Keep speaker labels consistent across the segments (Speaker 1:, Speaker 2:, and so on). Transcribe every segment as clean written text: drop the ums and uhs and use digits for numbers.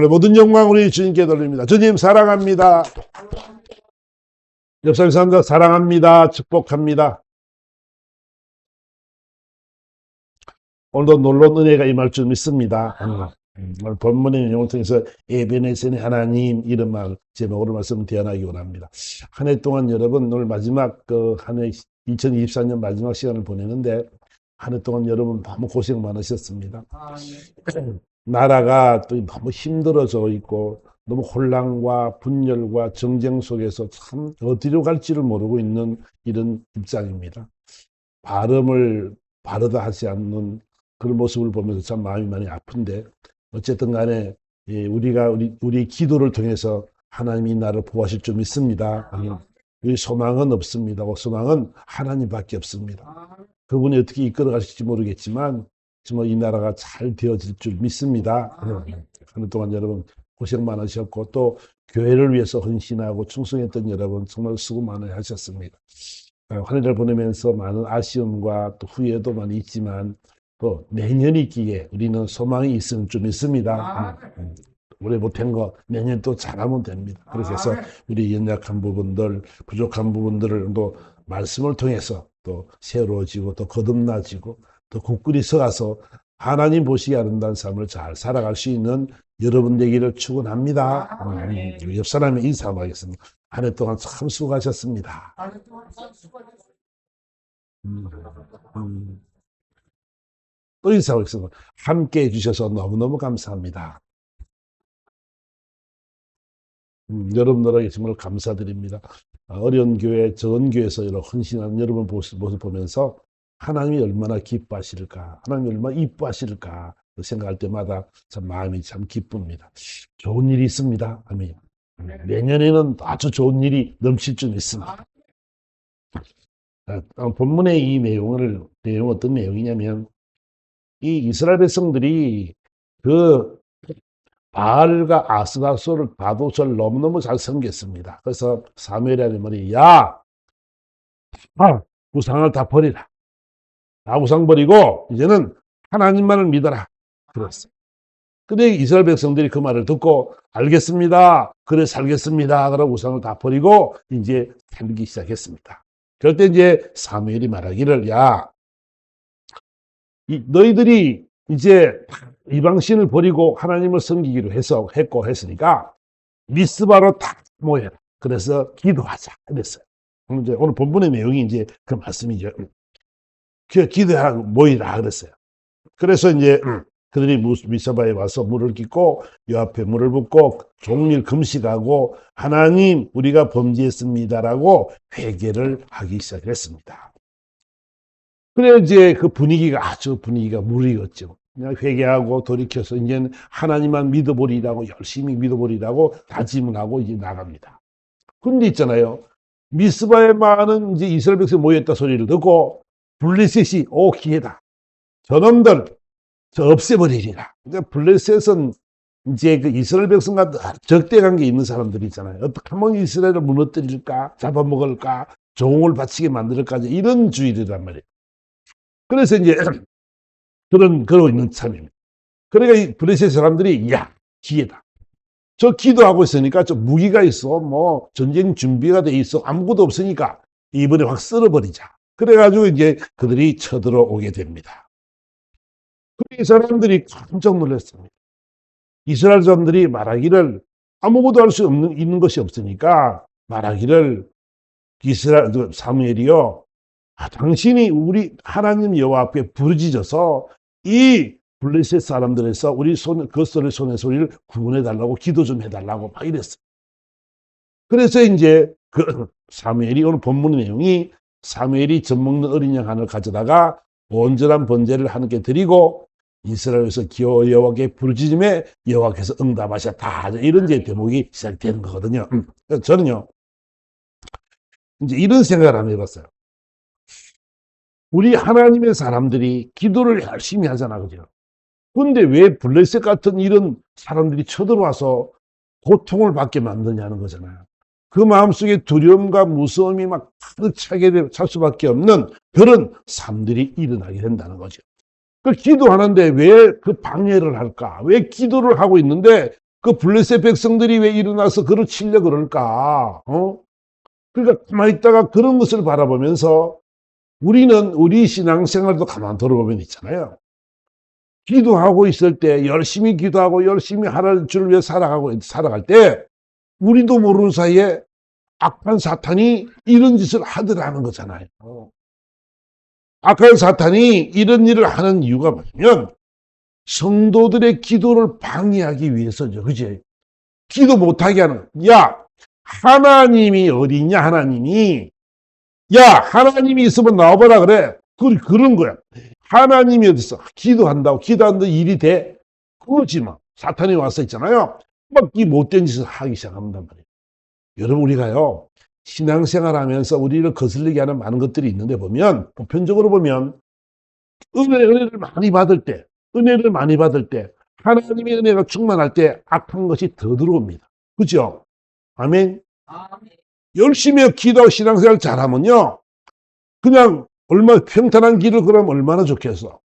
Speaker 1: 모든 영광 우리 주님께 돌립니다. 주님 사랑합니다. 옆 사람들 사랑합니다. 축복합니다. 오늘도 놀라운 은혜가 임할 줄 믿습니다. 오늘 본문의 내용을 통해서 에베네셀의 하나님 이런 말 제목으로 말씀 대안하기 원합니다. 한 해 동안 여러분 오늘 마지막 한 해 2024년 마지막 시간을 보내는데 한 해 동안 여러분 너무 고생 많으셨습니다. 나라가 또 너무 힘들어져 있고 너무 혼란과 분열과 정쟁 속에서 참 어디로 갈지를 모르고 있는 이런 입장입니다. 발음을 바르다 하지 않는 그런 모습을 보면서 참 마음이 많이 아픈데 어쨌든 간에 우리 기도를 통해서 하나님이 나를 보호하실 줄 믿습니다. 우리 소망은 없습니다. 소망은 하나님밖에 없습니다. 그분이 어떻게 이끌어 가실지 모르겠지만 정말 이 나라가 잘 되어질 줄 믿습니다. 하는 동안 여러분 고생 많으셨고 또 교회를 위해서 헌신하고 충성했던 여러분 정말 수고 많이 하셨습니다. 한 해를 보내면서 많은 아쉬움과 또 후회도 많이 있지만 또 내년이 있기에 우리는 소망이 있을 줄 믿습니다. 올해 못한 거 내년 또 잘하면 됩니다. 그래서 우리 연약한 부분들, 부족한 부분들을 또 말씀을 통해서 또 새로워지고 또 거듭나지고 또 굳건히 서가서 하나님 보시기 아름다운 삶을 잘 살아갈 수 있는 여러분 되기를 축원합니다. 옆 사람의 인사하겠습니다. 한 해 동안 참 수고하셨습니다. 또 인사하겠습니다. 함께 해주셔서 너무너무 감사합니다. 여러분들에게 정말 감사드립니다. 어려운 교회, 적은 교회에서 여러 헌신하는 여러분 모습 보면서 하나님이 얼마나 기뻐하실까, 하나님이 얼마나 이뻐하실까 생각할 때마다 참 마음이 참 기쁩니다. 좋은 일이 있습니다. 아멘. 내년에는 아주 좋은 일이 넘칠 줄 믿습니다. 본문의 이 내용은 어떤 내용이냐면 이 이스라엘 백성들이 그 바알과 아스타로를 바도를 너무너무 잘 섬겼습니다. 그래서 사무엘이 하는 말이 우상을 다 버리라. 다 우상 버리고 이제는 하나님만을 믿어라. 그랬어요. 근데 이스라엘 백성들이 그 말을 듣고 알겠습니다. 그래 살겠습니다. 그러고 우상을 다 버리고 이제 살기 시작했습니다. 그럴 때 이제 사무엘이 말하기를 너희들이 이제 이방신을 버리고 하나님을 섬기기로 했으니까 미스바로 다 모여라. 그래서 기도하자. 그랬어요. 이제 오늘 본문의 내용이 이제 그 말씀이죠. 기도하라고 모이라 그랬어요. 그래서 이제 그들이 미스바에 와서 물을 깃고 요 앞에 물을 붓고 종일 금식하고 하나님 우리가 범죄했습니다라고 회개를 하기 시작했습니다. 그래 이제 그 분위기가 무르익었죠. 그냥 회개하고 돌이켜서 이제는 하나님만 믿어버리라고 열심히 믿어버리라고 다짐을 하고 이제 나갑니다. 근데 있잖아요. 미스바에 많은 이제 이스라엘 백성이 모였다 소리를 듣고 블레셋이 기회다. 저놈들 저 없애버리리라. 그러니까 블레셋은 이제 그 이스라엘 백성과 적대 관계 있는 사람들이 있잖아요. 어떻게 하면 이스라엘을 무너뜨릴까, 잡아먹을까, 종을 바치게 만들까 이런 주의란 말이에요. 그래서 이제 그러고 있는 참입니다. 그러니까 이 블레셋 사람들이 기회다. 저 기도하고 있으니까 저 무기가 있어, 뭐 전쟁 준비가 돼 있어, 아무것도 없으니까 이번에 확 쓸어버리자. 그래가지고 이제 그들이 쳐들어오게 됩니다. 이 사람들이 깜짝 놀랐습니다. 이스라엘 사람들이 말하기를 아무것도 할 수 있는 것이 없으니까 말하기를 사무엘이요. 당신이 우리 하나님 여호와 앞에 부르짖어서 이 블레셋 사람들에서 우리 겉소리 손의 소리를 구원해달라고 기도 좀 해달라고 막 이랬어요. 그래서 이제 사무엘이 오늘 본문의 내용이 사무엘이 젖먹는 어린 양 하나를 가져다가 온전한 번제를 하나님께 드리고 이스라엘에서 여호와께 부르짖음에 여호와께서 응답하셨다. 이런 이제 대목이 시작되는 거거든요. 저는요 이제 이런 생각을 한번 해봤어요. 우리 하나님의 사람들이 기도를 열심히 하잖아, 그죠? 근데 왜 블레셋 같은 이런 사람들이 쳐들어와서 고통을 받게 만드냐는 거잖아요. 그 마음속에 두려움과 무서움이 막 가득 찰 수밖에 없는 그런 삶들이 일어나게 된다는 거죠. 그 기도하는데 왜 그 방해를 할까? 왜 기도를 하고 있는데 그 블레셋 백성들이 왜 일어나서 그를 치려 그럴까? 그러니까 가만히 있다가 그런 것을 바라보면서 우리는 우리 신앙생활도 가만 돌아보면 있잖아요. 기도하고 있을 때 열심히 기도하고 열심히 하나님 주를 위해 살아갈 때 우리도 모르는 사이에 악한 사탄이 이런 짓을 하더라는 거잖아요. 악한 사탄이 이런 일을 하는 이유가 뭐냐면 성도들의 기도를 방해하기 위해서죠. 그지? 기도 못하게 하는. 야, 하나님이 어디 있냐, 하나님이. 야, 하나님이 있으면 나와보라 그래. 그런 거야. 하나님이 어딨어? 기도한다고 일이 돼? 그러지 마. 사탄이 와서 있잖아요. 막 이 못된 짓을 하기 시작한단 말이에요. 여러분, 우리가요, 신앙생활 하면서 우리를 거슬리게 하는 많은 것들이 있는데 보면, 보편적으로 보면, 은혜를 많이 받을 때, 하나님의 은혜가 충만할 때 악한 것이 더 들어옵니다. 그죠? 아멘? 열심히 기도하고 신앙생활 잘하면요, 그냥 평탄한 길을 걸으면 얼마나 좋겠어.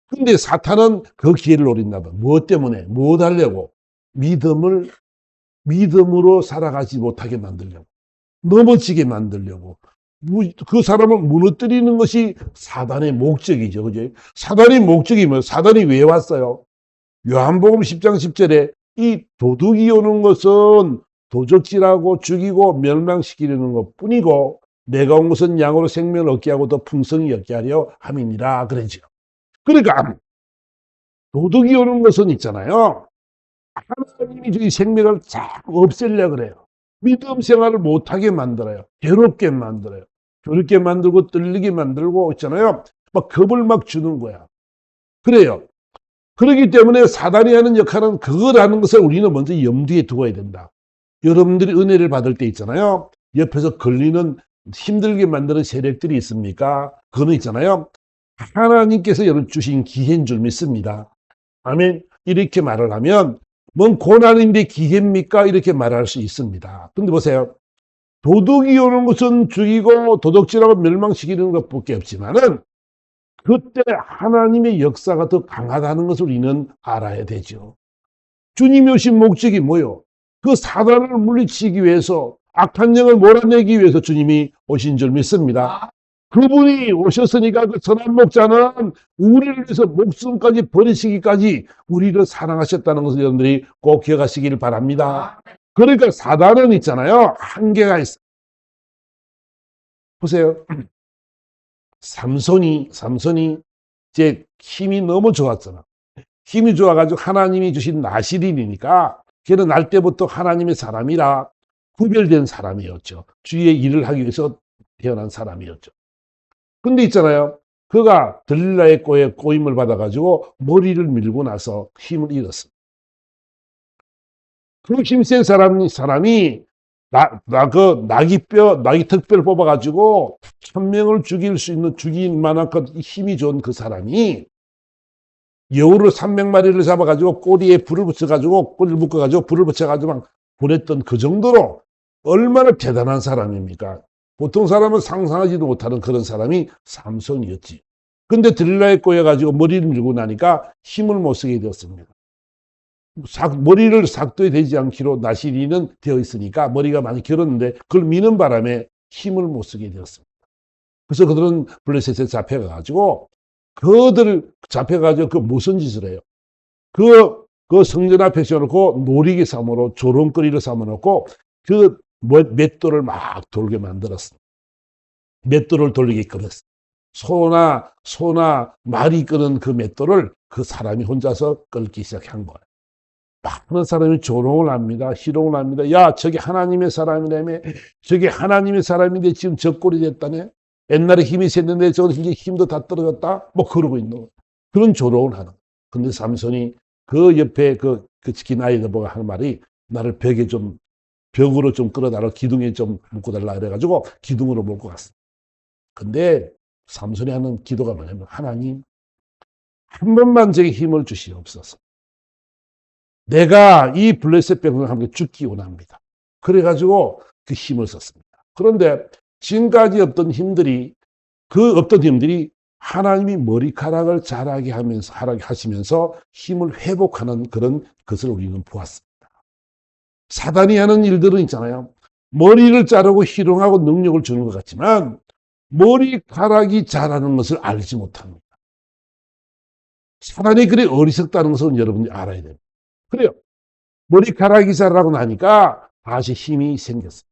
Speaker 1: 근데 사탄은 그 기회를 노린다 봐. 무엇 때문에? 무엇 하려고? 믿음으로 살아가지 못하게 만들려고. 넘어지게 만들려고. 그 사람을 무너뜨리는 것이 사단의 목적이죠. 그죠? 사단의 목적이 뭐예요? 사단이 왜 왔어요? 요한복음 10장 10절에 이 도둑이 오는 것은 도적질하고 죽이고 멸망시키려는 것 뿐이고 내가 온 것은 양으로 생명을 얻게 하고 더 풍성히 얻게 하려 함이니라 그러죠. 그러니까 도둑이 오는 것은 있잖아요. 하나님이 저희 생명을 자꾸 없애려고 그래요. 믿음 생활을 못하게 만들어요. 괴롭게 만들어요. 괴롭게 만들고 떨리게 만들고 있잖아요. 막 겁을 막 주는 거야. 그래요. 그렇기 때문에 사단이 하는 역할은 그거라는 것을 우리는 먼저 염두에 두어야 된다. 여러분들이 은혜를 받을 때 있잖아요. 옆에서 걸리는 힘들게 만드는 세력들이 있습니까? 그거는 있잖아요. 하나님께서 여러분 주신 기회인 줄 믿습니다. 아멘. 이렇게 말을 하면 뭔 고난인데 기회입니까? 이렇게 말할 수 있습니다. 근데 보세요. 도둑이 오는 것은 죽이고 도둑질하고 멸망시키는 것밖에 없지만은 그때 하나님의 역사가 더 강하다는 것을 우리는 알아야 되죠. 주님이 오신 목적이 뭐요? 그 사단을 물리치기 위해서 악한 영을 몰아내기 위해서 주님이 오신 줄 믿습니다. 그분이 오셨으니까 그 선한 목자는 우리를 위해서 목숨까지 버리시기까지 우리를 사랑하셨다는 것을 여러분들이 꼭 기억하시길 바랍니다. 그러니까 사단은 있잖아요. 한계가 있어요. 보세요. 삼손이 이제 힘이 너무 좋았잖아. 힘이 좋아가지고 하나님이 주신 나시린이니까 걔는 날 때부터 하나님의 사람이라 구별된 사람이었죠. 주의 일을 하기 위해서 태어난 사람이었죠. 근데 있잖아요. 그가 들릴라의 꼬에 꼬임을 받아가지고 머리를 밀고 나서 힘을 잃었습니다. 그 힘센 사람이 나기 턱뼈를 뽑아가지고 1000명을 죽일 만한 힘이 좋은 그 사람이 여우를 300마리를 잡아가지고 꼬리에 꼬리를 묶어가지고 불을 붙여가지고 막 보냈던 그 정도로 얼마나 대단한 사람입니까? 보통 사람은 상상하지도 못하는 그런 사람이 삼손이었지. 근데 들릴라에 꼬여가지고 머리를 밀고 나니까 힘을 못 쓰게 되었습니다. 머리를 삭도에 되지 않기로 나시린은 되어 있으니까 머리가 많이 길었는데 그걸 미는 바람에 힘을 못 쓰게 되었습니다. 그래서 그들은 블레셋에 잡혀가가지고 그 무슨 짓을 해요? 그 성전 앞에 세워놓고 놀이기 삼으로 조롱거리를 삼아놓고 그 맷돌을 막 돌게 만들었습니다. 맷돌을 돌리게끔 했어요. 소나 말이 끄는 그 맷돌을 그 사람이 혼자서 끌기 시작한 거예요. 많은 사람이 조롱을 합니다. 희롱을 합니다. 야, 저게 하나님의 사람이라며. 저게 하나님의 사람인데 지금 저 꼴이 됐다네. 옛날에 힘이 셌는데 저는 이제 힘도 다 떨어졌다. 뭐 그러고 있는 거예요. 그런 조롱을 하는 거예요. 근데 삼손이 그 옆에 그 지킨 아이들 보고 하는 말이 나를 벽으로 좀 끌어달라, 기둥에 좀 묶어달라 그래가지고 기둥으로 몰고 갔어. 근데 삼손이 하는 기도가 뭐냐면 하나님 한 번만 제게 힘을 주시옵소서. 내가 이 블레셋 백성과 함께 죽기 원합니다. 그래가지고 그 힘을 썼습니다. 그런데 지금까지 없던 힘들이 하나님이 머리카락을 자라게 하시면서 힘을 회복하는 그런 것을 우리는 보았습니다. 사단이 하는 일들은 있잖아요. 머리를 자르고 희롱하고 능력을 주는 것 같지만 머리카락이 자라는 것을 알지 못합니다. 사단이 그래 어리석다는 것은 여러분이 알아야 됩니다. 그래요. 머리카락이 자라고 나니까 다시 힘이 생겼어요.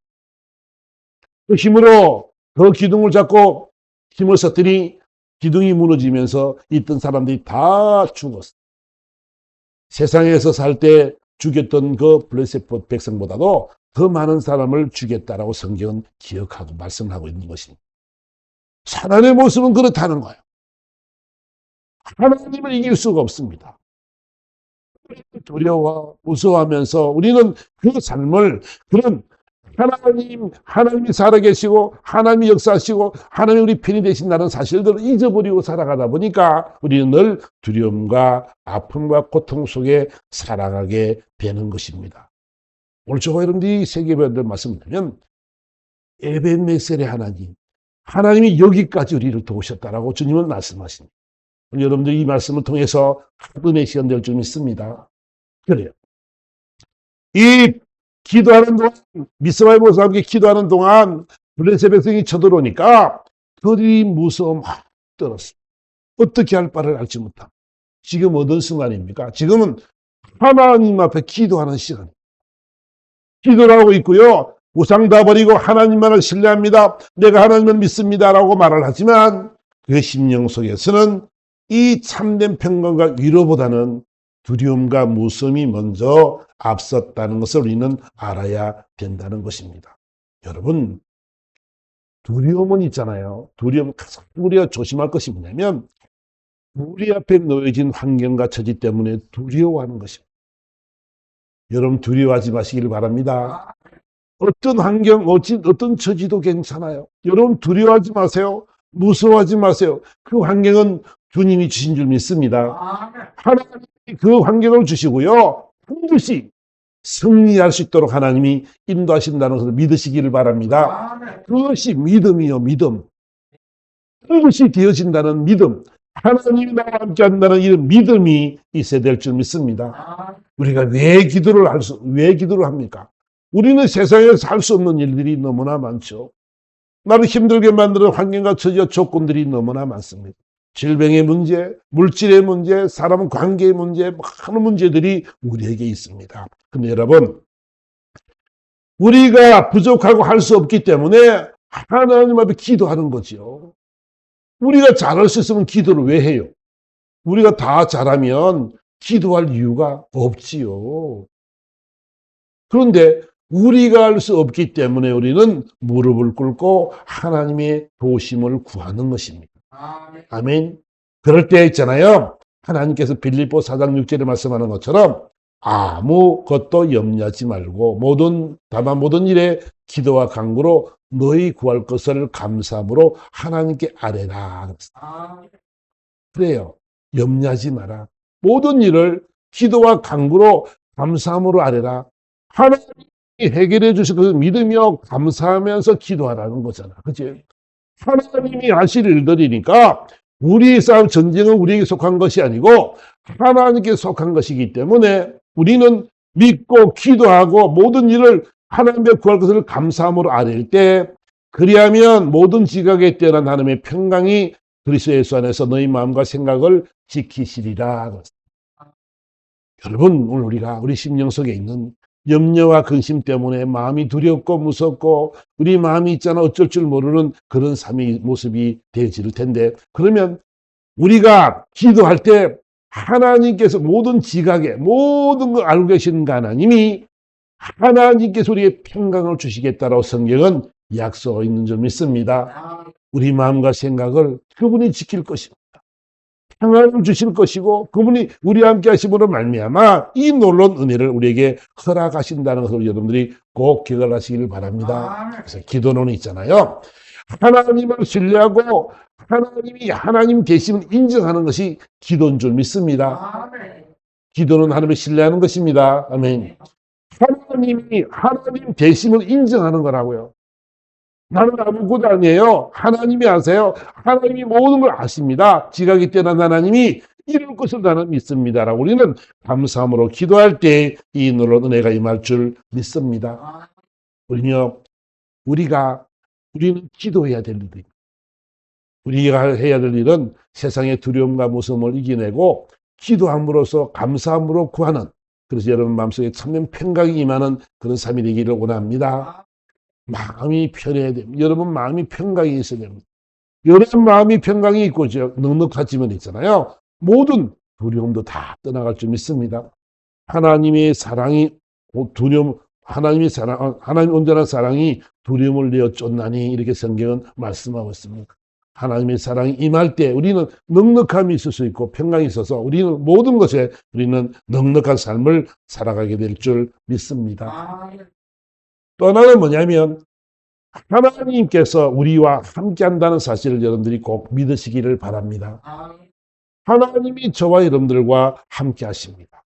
Speaker 1: 그 힘으로 더 기둥을 잡고 힘을 썼더니 기둥이 무너지면서 있던 사람들이 다 죽었어요. 세상에서 살 때 죽였던 그 블레셋 백성보다도 더 많은 사람을 죽였다라고 성경은 기억하고 말씀하고 있는 것입니다. 사단의 모습은 그렇다는 거예요. 하나님을 이길 수가 없습니다. 두려워, 무서워하면서 우리는 그 삶을 그런 하나님이 살아계시고, 하나님이 역사하시고, 하나님이 우리 편이 되신다는 사실들을 잊어버리고 살아가다 보니까 우리는 늘 두려움과 아픔과 고통 속에 살아가게 되는 것입니다. 오늘 저와 여러분들이 세계배우들 말씀드리면, 에벤메셀의 하나님이 여기까지 우리를 도우셨다라고 주님은 말씀하십니다. 여러분들 이 말씀을 통해서 은혜 시간 될 줄 믿습니다. 그래요. 이 기도하는 동안, 미스바의 모습과 함께 기도하는 동안 블레셋 백성이 쳐들어오니까 그들이 무서워 막 떨었어요. 어떻게 할 바를 알지 못함. 지금 어떤 순간입니까? 지금은 하나님 앞에 기도하는 시간입니다. 기도를 하고 있고요. 우상 다 버리고 하나님만을 신뢰합니다. 내가 하나님을 믿습니다라고 말을 하지만 그 심령 속에서는 이 참된 평강과 위로보다는 두려움과 무서움이 먼저 앞섰다는 것을 우리는 알아야 된다는 것입니다. 여러분, 두려움은 있잖아요. 두려움, 가장 우리가 조심할 것이 뭐냐면 우리 앞에 놓여진 환경과 처지 때문에 두려워하는 것입니다. 여러분 두려워하지 마시길 바랍니다. 어떤 환경, 어떤 처지도 괜찮아요. 여러분 두려워하지 마세요. 무서워하지 마세요. 그 환경은 주님이 주신 줄 믿습니다. 하나님이 그 환경을 주시고요. 반드시 승리할 수 있도록 하나님이 인도하신다는 것을 믿으시기를 바랍니다. 그것이 믿음이요, 믿음. 그것이 되어진다는 믿음. 하나님이 나와 함께 한다는 이 믿음이 있어야 될 줄 믿습니다. 우리가 왜 기도를 합니까? 우리는 세상에서 할 수 없는 일들이 너무나 많죠. 나를 힘들게 만드는 환경과 처지와 조건들이 너무나 많습니다. 질병의 문제, 물질의 문제, 사람 관계의 문제, 많은 문제들이 우리에게 있습니다. 근데 여러분, 우리가 부족하고 할 수 없기 때문에 하나님 앞에 기도하는 거죠. 우리가 잘할 수 있으면 기도를 왜 해요? 우리가 다 잘하면 기도할 이유가 없지요. 그런데 우리가 할 수 없기 때문에 우리는 무릎을 꿇고 하나님의 도우심을 구하는 것입니다. 아멘. 그럴 때 있잖아요. 하나님께서 빌립보 4장 6절에 말씀하는 것처럼 아무것도 염려하지 말고 다만 모든 일에 기도와 간구로 너희 구할 것을 감사함으로 하나님께 아뢰라. 그래요. 염려하지 마라. 모든 일을 기도와 간구로 감사함으로 아뢰라. 하나님이 해결해 주실 것을 믿으며 감사하면서 기도하라는 거잖아. 그치? 하나님이 하실 일들이니까 우리의 싸움 전쟁은 우리에게 속한 것이 아니고 하나님께 속한 것이기 때문에 우리는 믿고 기도하고 모든 일을 하나님께 구할 것을 감사함으로 아뢰일 때 그리하면 모든 지각에 뛰어난 하나님의 평강이 그리스도 예수 안에서 너희 마음과 생각을 지키시리라. 여러분, 오늘 우리가 우리 심령 속에 있는 염려와 근심 때문에 마음이 두렵고 무섭고 우리 마음이 있잖아 어쩔 줄 모르는 그런 삶의 모습이 되어질 텐데 그러면 우리가 기도할 때 하나님께서 모든 지각에 모든 걸 알고 계신 하나님이 하나님께서 우리에게 평강을 주시겠다라고 성경은 약속하고 있는 줄 믿습니다. 우리 마음과 생각을 그분이 지킬 것입니다. 평안을 주실 것이고 그분이 우리와 함께 하심으로 말미암아 이 놀라운 은혜를 우리에게 허락하신다는 것을 여러분들이 꼭 기억을 하시기를 바랍니다. 그래서 기도는 있잖아요. 하나님을 신뢰하고 하나님이 하나님 되심을 인정하는 것이 기도인 줄 믿습니다. 기도는 하나님을 신뢰하는 것입니다. 아멘. 하나님이 하나님 되심을 인정하는 거라고요. 나는 아무것도 아니에요. 하나님이 아세요. 하나님이 모든 걸 아십니다. 지각이 뛰어난 하나님이 이룰 것을 나는 믿습니다라고 우리는 감사함으로 기도할 때 이 놀라운 은혜가 임할 줄 믿습니다. 우리는 기도해야 될 일입니다. 우리가 해야 될 일은 세상의 두려움과 무서움을 이겨내고 기도함으로써 감사함으로 구하는, 그래서 여러분 마음속에 참된 평강이 임하는 그런 삶이 되기를 원합니다. 마음이 편해야 됩니다. 여러분 마음이 평강이 있어야 됩니다. 여러분 마음이 평강이 있고 넉넉하지만 있잖아요. 모든 두려움도 다 떠나갈 줄 믿습니다. 하나님의 사랑이 하나님 온전한 사랑이 두려움을 내어 쫓나니 이렇게 성경은 말씀하고 있습니다. 하나님의 사랑이 임할 때 우리는 넉넉함이 있을 수 있고 평강이 있어서 우리는 모든 것에 우리는 넉넉한 삶을 살아가게 될 줄 믿습니다. 또 하나는 뭐냐면 하나님께서 우리와 함께 한다는 사실을 여러분들이 꼭 믿으시기를 바랍니다. 하나님이 저와 여러분들과 함께 하십니다.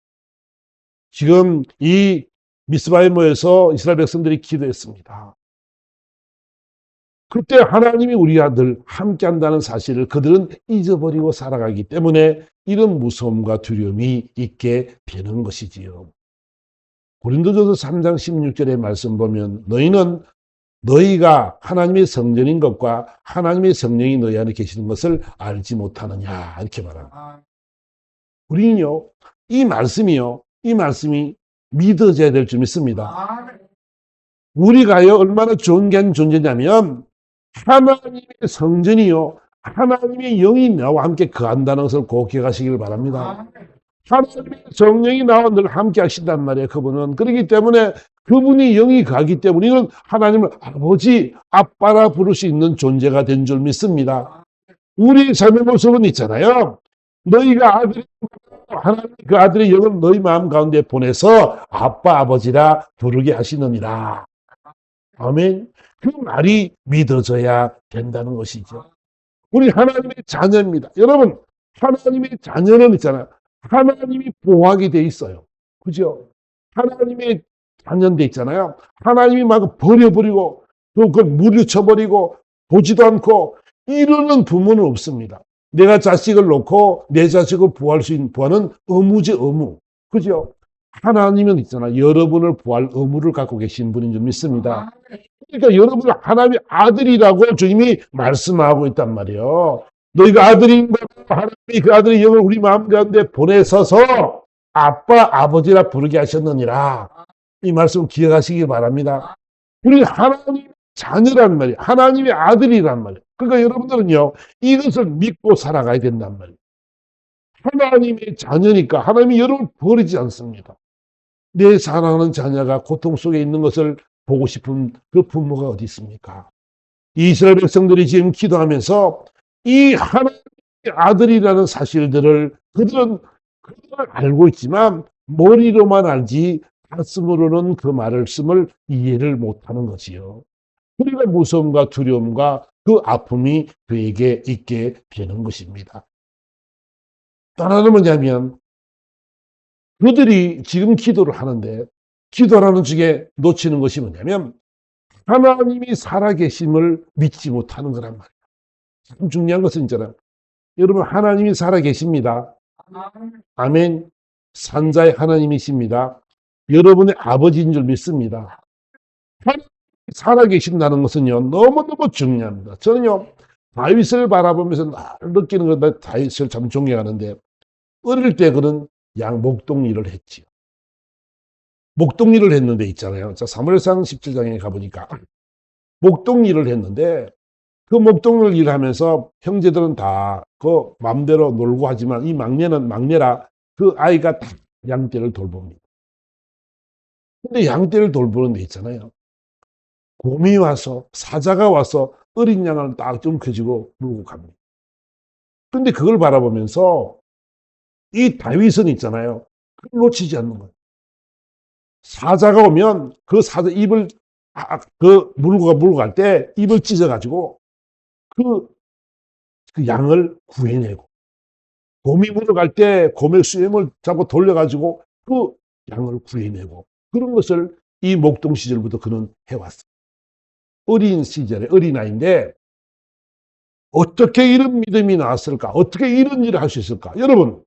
Speaker 1: 지금 이 미스바에 모여서 이스라엘 백성들이 기도했습니다. 그때 하나님이 우리와 늘 함께 한다는 사실을 그들은 잊어버리고 살아가기 때문에 이런 무서움과 두려움이 있게 되는 것이지요. 고린도전서 3장 16절의 말씀 보면 너희가 하나님의 성전인 것과 하나님의 성령이 너희 안에 계시는 것을 알지 못하느냐 이렇게 말합니다. 우리는요 이 말씀이 믿어져야 될 줄 믿습니다. 우리가요 얼마나 좋은 게 존재냐면 하나님의 성전이요 하나님의 영이 나와 함께 거한다는 것을 꼭 기억하시길 바랍니다. 하나님의 성령이 나와 늘 함께 하신단 말이에요. 그분은. 그렇기 때문에 그분이 영이 가기 때문에 우리는 하나님을 아버지, 아빠라 부를 수 있는 존재가 된 줄 믿습니다. 우리 삶의 모습은 있잖아요. 너희가 아들이 하나님 그 아들의 영을 너희 마음 가운데 보내서 아빠, 아버지라 부르게 하시느니라. 아멘. 그 말이 믿어져야 된다는 것이죠. 우리 하나님의 자녀입니다. 여러분, 하나님의 자녀는 있잖아요. 하나님이 보호하게 돼 있어요. 그죠? 하나님의 자녀인데 있잖아요. 하나님이 막 버려버리고, 그걸 물리쳐버리고, 보지도 않고, 이러는 부모는 없습니다. 내가 자식을 놓고 내 자식을 보호할 수 있는 보호는 의무지, 의무. 그죠? 하나님은 있잖아요. 여러분을 보호할 의무를 갖고 계신 분인 줄 믿습니다. 그러니까 여러분을 하나님의 아들이라고 주님이 말씀하고 있단 말이에요. 너희가 아들인가 하나님이 그 아들의 영을 우리 마음 가운데 보내서서 아빠, 아버지라 부르게 하셨느니라. 이 말씀 기억하시기 바랍니다. 우리 하나님의 자녀란 말이에요. 하나님의 아들이란 말이에요. 그러니까 여러분들은요, 이것을 믿고 살아가야 된단 말이에요. 하나님의 자녀니까 하나님이 여러분을 버리지 않습니다. 내 사랑하는 자녀가 고통 속에 있는 것을 보고 싶은 그 부모가 어디 있습니까? 이스라엘 백성들이 지금 기도하면서 이 하나님의 아들이라는 사실들을 그들은 알고 있지만 머리로만 알지 가슴으로는 그 말씀을 이해를 못하는 거지요. 그러니까 무서움과 두려움과 그 아픔이 그에게 있게 되는 것입니다. 또 하나는 뭐냐면 그들이 지금 기도를 하는데 기도하는 중에 놓치는 것이 뭐냐면 하나님이 살아계심을 믿지 못하는 거란 말이에요. 참 중요한 것은 있잖아요. 여러분 하나님이 살아계십니다. 아멘. 산자의 하나님이십니다. 여러분의 아버지인 줄 믿습니다. 하나님이 살아계신다는 것은요 너무너무 중요합니다. 저는요 다윗을 바라보면서 늘 느끼는 것, 다윗을 참 존경하는데 어릴 때 그는 목동 일을 했지요. 목동 일을 했는데 있잖아요. 자, 사무엘상 17장에 가보니까 목동 일을 했는데 그 목동 일을 하면서 형제들은 다 그 마음대로 놀고 하지만 이 막내라 그 아이가 다 양떼를 돌봅니다. 근데 양떼를 돌보는 데 있잖아요. 곰이 와서 사자가 와서 어린 양을 딱 움켜쥐고 물고 갑니다. 근데 그걸 바라보면서 이 다윗은 있잖아요. 그걸 놓치지 않는 거예요. 사자가 오면 그 사자 입을 물고 갈 때 입을 찢어가지고 그 양을 구해내고 곰이 물어갈 때 곰의 수염을 잡고 돌려가지고 그 양을 구해내고 그런 것을 이 목동 시절부터 그는 해왔어요. 어린 시절에 어린아이인데 어떻게 이런 믿음이 나왔을까? 어떻게 이런 일을 할 수 있을까? 여러분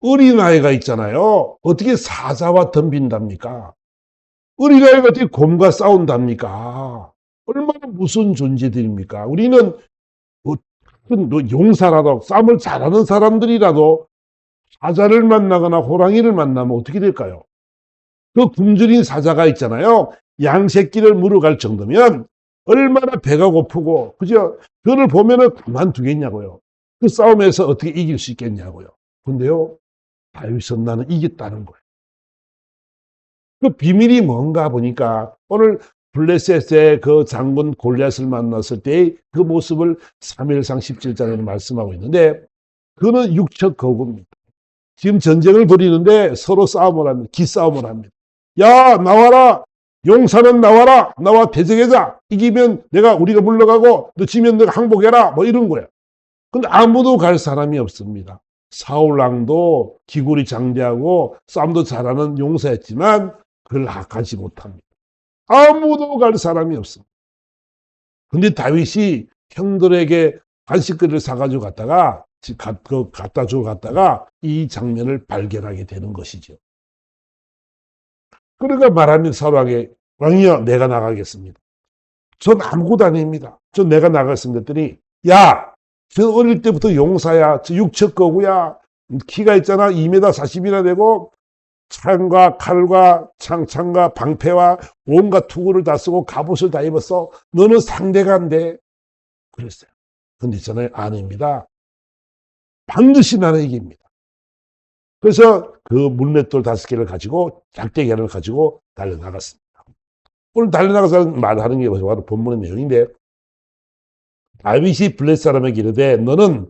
Speaker 1: 어린아이가 있잖아요. 어떻게 사자와 덤빈답니까? 어린아이가 어떻게 곰과 싸운답니까? 얼마나 무서운 존재들입니까? 우리는 용사라도 싸움을 잘하는 사람들이라도 사자를 만나거나 호랑이를 만나면 어떻게 될까요? 그 굶주린 사자가 있잖아요. 양 새끼를 물어갈 정도면 얼마나 배가 고프고, 그죠? 그를 보면은 그만두겠냐고요. 그 싸움에서 어떻게 이길 수 있겠냐고요. 근데요, 다윗은 나는 이겼다는 거예요. 그 비밀이 뭔가 보니까 오늘 블레셋의 그 장군 골리앗을 만났을 때의 그 모습을 3일상 17장에 말씀하고 있는데, 그는 육척 거구입니다. 지금 전쟁을 벌이는데 서로 싸움을 합니다. 기싸움을 합니다. 야, 나와라! 용사는 나와라! 나와 대적하자! 이기면 우리가 물러가고, 너 지면 내가 항복해라! 뭐 이런 거야. 근데 아무도 갈 사람이 없습니다. 사울왕도 기굴이 장대하고 싸움도 잘하는 용사였지만 그걸 가지 못합니다. 아무도 갈 사람이 없습니다. 근데 다윗이 형들에게 간식거리를 사가지고 갖다 주고 갔다가 이 장면을 발견하게 되는 것이죠. 그러니까 말합니다. 사울왕에게, 왕이여, 내가 나가겠습니다. 전 아무것도 아닙니다. 전 내가 나가겠습니다. 했더니, 야, 저 어릴 때부터 용사야. 저 육척 거구야. 키가 있잖아. 2m 40이나 되고, 창과 칼과 창과 방패와 온갖 투구를 다 쓰고 갑옷을 다 입었어. 너는 상대가 안 돼. 그랬어요. 근데 있잖아요. 아닙니다. 반드시 나는 이깁니다. 그래서 그 물맷돌 5개를 가지고, 작대기를 가지고 달려나갔습니다. 오늘 달려나가서 말하는 게 바로 본문의 내용인데, 다윗이 블레셋 사람에게 이르되 너는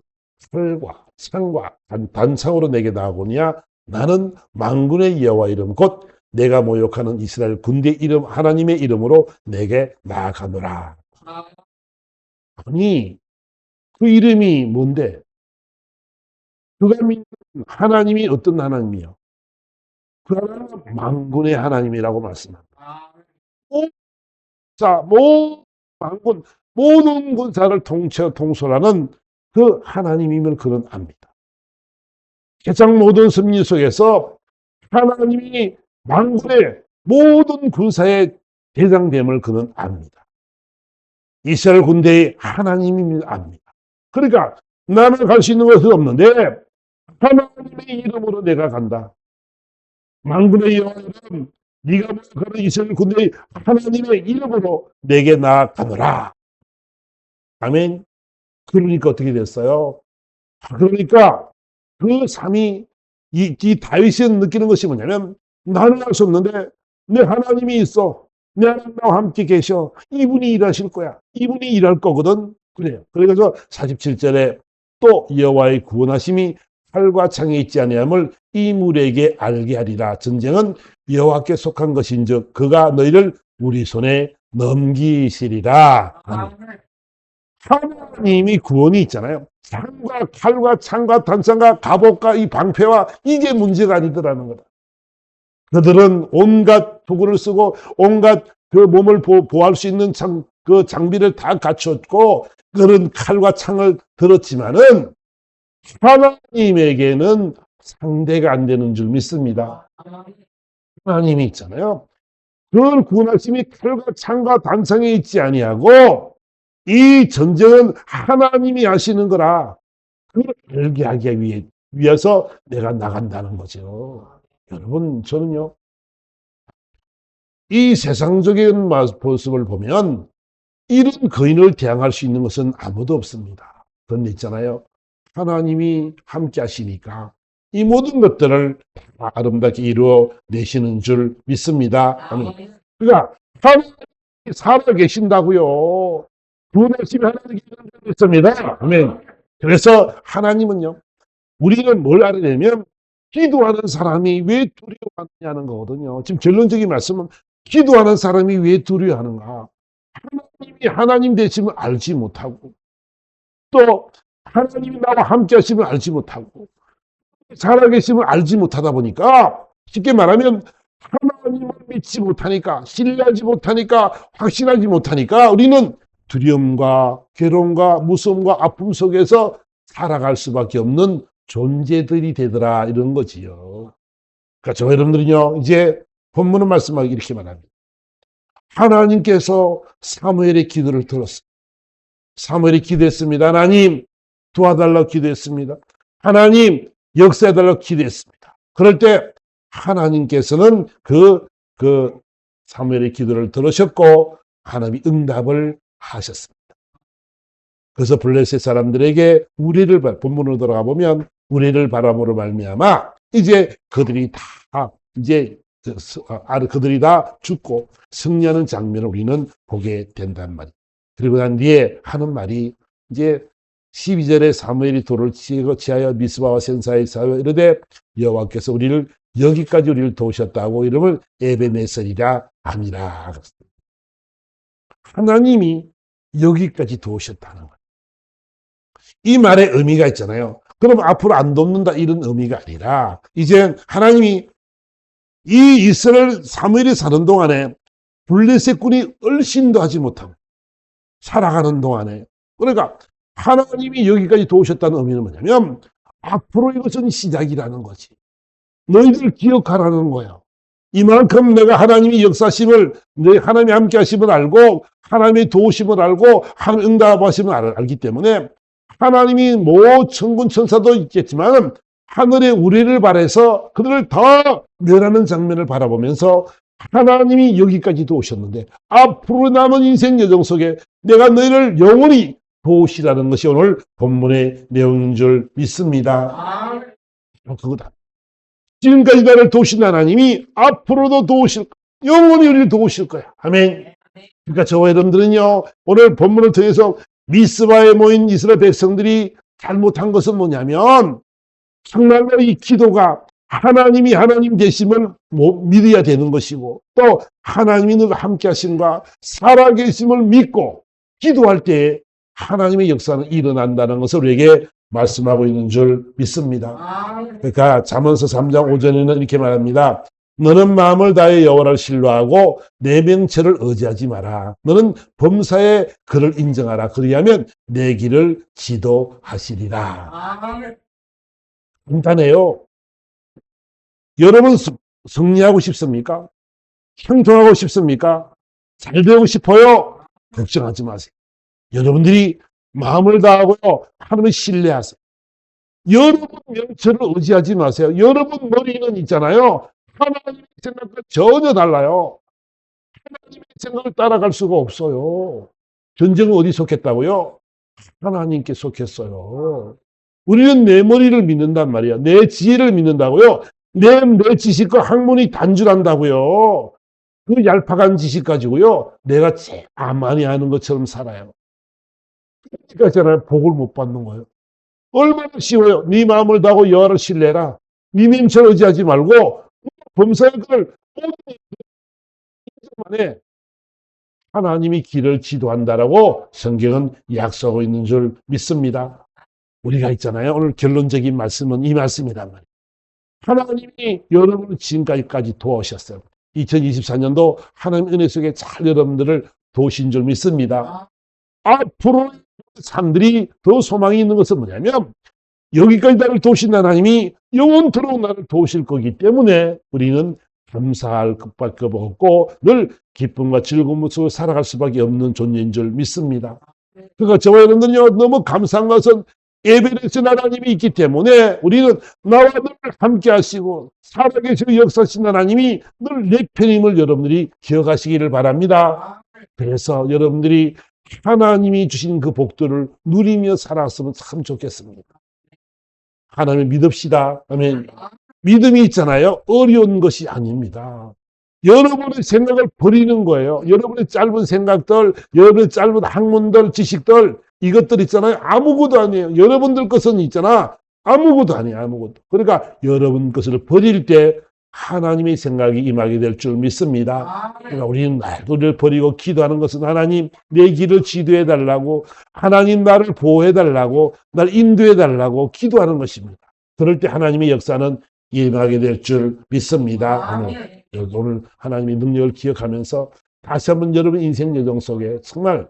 Speaker 1: 철과 창과 단창으로 내게 나아오냐? 나는 만군의 여호와 이름 곧 내가 모욕하는 이스라엘 군대 이름 하나님의 이름으로 내게 나아가노라. 아니, 그 이름이 뭔데? 그가 믿는 하나님이 어떤 하나님이요? 그 하나님은 만군의 하나님이라고 말씀합니다. 만군, 모든 군사를 통솔하는 그 하나님임을 그는 압니다. 세상 모든 섭리 속에서 하나님이 만군의 모든 군사의 대장됨을 그는 압니다. 이스라엘 군대의 하나님임을 압니다. 그러니까 나는 갈 수 있는 것은 없는데 하나님의 이름으로 내가 간다. 만군의 여호와 이름, 네가 모욕하는 이스라엘 군대의 하나님의 이름으로 내게 나아가노라. 아멘. 그러니까 어떻게 됐어요? 그러니까 그 삶이 이 다윗이 느끼는 것이 뭐냐면 나는 할 수 없는데 내 하나님이 있어. 내 하나님 나와 함께 계셔. 이분이 일하실 거야. 이분이 일할 거거든. 그래요. 그래서 47절에 또 여호와의 구원하심이 칼과 창에 있지 아니함을 이 물에게 알게 하리라. 전쟁은 여호와께 속한 것인즉 그가 너희를 우리 손에 넘기시리라. 하나님이 구원이 있잖아요. 칼과 창과 단창과 갑옷과 이 방패와 이게 문제가 아니더라는 거다. 그들은 온갖 도구를 쓰고 온갖 그 몸을 보호할 수 있는 그 장비를 다 갖췄고 그런 칼과 창을 들었지만은 하나님에게는 상대가 안 되는 줄 믿습니다. 하나님이 있잖아요. 그걸 구원하심이 칼과 창과 단창에 있지 아니하고 이 전쟁은 하나님이 하시는 거라. 그걸 알게 하기 위해서 내가 나간다는 거죠. 여러분, 저는요, 이 세상적인 모습을 보면 이런 거인을 대항할 수 있는 것은 아무도 없습니다. 그런데 있잖아요. 하나님이 함께 하시니까 이 모든 것들을 아름답게 이루어내시는 줄 믿습니다. 그러니까 하나님이 살아계신다고요. 구원하심이 하나님께 있습니다. 아멘. 그래서 하나님은요, 우리는 뭘 알아야 되냐면, 기도하는 사람이 왜 두려워하느냐는 거거든요. 지금 결론적인 말씀은, 기도하는 사람이 왜 두려워하는가? 하나님이 하나님 되심을 알지 못하고, 또, 하나님이 나와 함께 하심을 알지 못하고, 살아계심을 알지 못하다 보니까, 쉽게 말하면, 하나님을 믿지 못하니까, 신뢰하지 못하니까, 확신하지 못하니까, 우리는 두려움과 괴로움과 무서움과 아픔 속에서 살아갈 수밖에 없는 존재들이 되더라 이런 거지요. 그러니까 저 여러분들은요 이제 본문은 말씀하기 이렇게 말합니다. 하나님께서 사무엘의 기도를 들었어요. 사무엘이 기도했습니다. 하나님 도와달라고 기도했습니다. 하나님 역사해달라고 기도했습니다. 그럴 때 하나님께서는 그 사무엘의 기도를 들으셨고 하나님이 응답을 하셨습니다. 그래서 블레셋 사람들에게 우리를 본문으로 돌아가 보면 우리를 바람으로 말미암아 이제 그들이 다 이제 그들이 다 죽고 승리하는 장면을 우리는 보게 된단 말이에요. 그리고 난 뒤에 하는 말이 이제 12절에 사무엘이 돌을 취하여 미스바와 센사에 사여 이르되 여호와께서 우리를 여기까지 우리를 도우셨다고 이름을 에베네셀이라 함이라. 하나님이 여기까지 도우셨다는 거예요. 이 말에 의미가 있잖아요. 그럼 앞으로 안 돕는다 이런 의미가 아니라 이제 하나님이 이 이스라엘 사무엘이 사는 동안에 블레셋군이 얼씬도 하지 못하고 살아가는 동안에 그러니까 하나님이 여기까지 도우셨다는 의미는 뭐냐면 앞으로 이것은 시작이라는 거지. 너희들 기억하라는 거예요. 이만큼 내가 하나님이 역사심을 하나님이 함께 하심을 알고 하나님의 도우심을 알고 하나님 응답하심을 알기 때문에 하나님이 천군 천사도 있겠지만 하늘의 우리를 바라서 그들을 더 멸하는 장면을 바라보면서 하나님이 여기까지 도우셨는데 앞으로 남은 인생 여정 속에 내가 너희를 영원히 도우시라는 것이 오늘 본문의 내용인 줄 믿습니다. 그거다. 지금까지 나를 도우신 하나님이 앞으로도 도우실 거야. 영원히 우리를 도우실 거야. 아멘. 그러니까 저와 여러분들은요 오늘 본문을 통해서 미스바에 모인 이스라엘 백성들이 잘못한 것은 뭐냐면 정말로 이 기도가 하나님이 하나님 되심을 믿어야 되는 것이고 또 하나님이 늘 함께 하심과 살아계심을 믿고 기도할 때 하나님의 역사는 일어난다는 것을 우리에게 말씀하고 있는 줄 믿습니다. 그러니까 잠언서 3장 5절에는 이렇게 말합니다. 너는 마음을 다해 여호와를 신뢰하고 내 명체를 의지하지 마라. 너는 범사에 그를 인정하라. 그리하면 내 길을 지도하시리라. 간단해요. 여러분 승리하고 싶습니까? 형통하고 싶습니까? 잘 되고 싶어요? 걱정하지 마세요. 여러분들이 마음을 다하고요. 하나님을 신뢰하세요. 여러분 명체를 의지하지 마세요. 여러분 머리는 있잖아요. 하나님의 생각과 전혀 달라요. 하나님의 생각을 따라갈 수가 없어요. 전쟁은 어디 속했다고요? 하나님께 속했어요. 우리는 내 머리를 믿는단 말이야. 내 지혜를 믿는다고요. 내 지식과 학문이 단줄한다고요. 그 얄팍한 지식 가지고요. 내가 제일 많이 아는 것처럼 살아요. 그러니까 있잖아요. 복을 못 받는 거예요. 얼마나 쉬워요. 네 마음을 다하고 여호와를 신뢰라. 네 명체를 의지하지 말고 범사의 그걸 만에 하나님이 길을 지도한다라고 성경은 약속하고 있는 줄 믿습니다. 우리가 있잖아요. 오늘 결론적인 말씀은 이 말씀이란 말이에요. 하나님이 여러분을 지금까지까지 도우셨어요. 2024년도 하나님 은혜 속에 잘 여러분들을 도우신 줄 믿습니다. 앞으로 삶들이 더 소망이 있는 것은 뭐냐면 여기까지 나를 도우신 하나님이 영원토록 나를 도우실 거기 때문에 우리는 감사할 것밖에 없고 늘 기쁨과 즐거움 속에 살아갈 수밖에 없는 존재인 줄 믿습니다. 그러니까 저와 여러분들은요 너무 감사한 것은 에베네셀 하나님이 있기 때문에 우리는 나와 늘 함께 하시고 살아계시고 역사하신 하나님이 늘 내 편임을 여러분들이 기억하시기를 바랍니다. 그래서 여러분들이 하나님이 주신 그 복들을 누리며 살았으면 참 좋겠습니다. 하나님을 믿읍시다. 아멘. 믿음이 있잖아요. 어려운 것이 아닙니다. 여러분의 생각을 버리는 거예요. 여러분의 짧은 생각들, 여러분의 짧은 학문들, 지식들, 이것들 있잖아요. 아무것도 아니에요. 여러분들 것은 있잖아. 아무것도 아니에요. 아무것도. 그러니까 여러분 것을 버릴 때 하나님의 생각이 임하게 될 줄 믿습니다. 그러니까 우리는 날도를 버리고 기도하는 것은 하나님 내 길을 지도해 달라고 하나님 나를 보호해 달라고 날 인도해 달라고 기도하는 것입니다. 그럴 때 하나님의 역사는 임하게 될 줄 믿습니다. 오늘 하나님의 능력을 기억하면서 다시 한번 여러분 인생 여정 속에 정말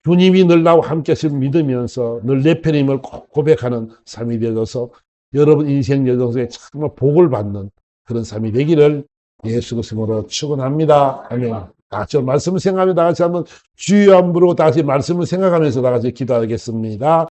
Speaker 1: 주님이 늘 나와 함께 하심을 믿으면서 늘 내 편임을 꼭 고백하는 삶이 되어서 여러분 인생 여정 속에 정말 복을 받는 그런 삶이 되기를 예수 그리스도로 축원합니다. 아멘. 다 같이 말씀을 생각하며 다 같이 한번 주여 한번 부르고 다 같이 말씀을 생각하면서 다 같이 기도하겠습니다.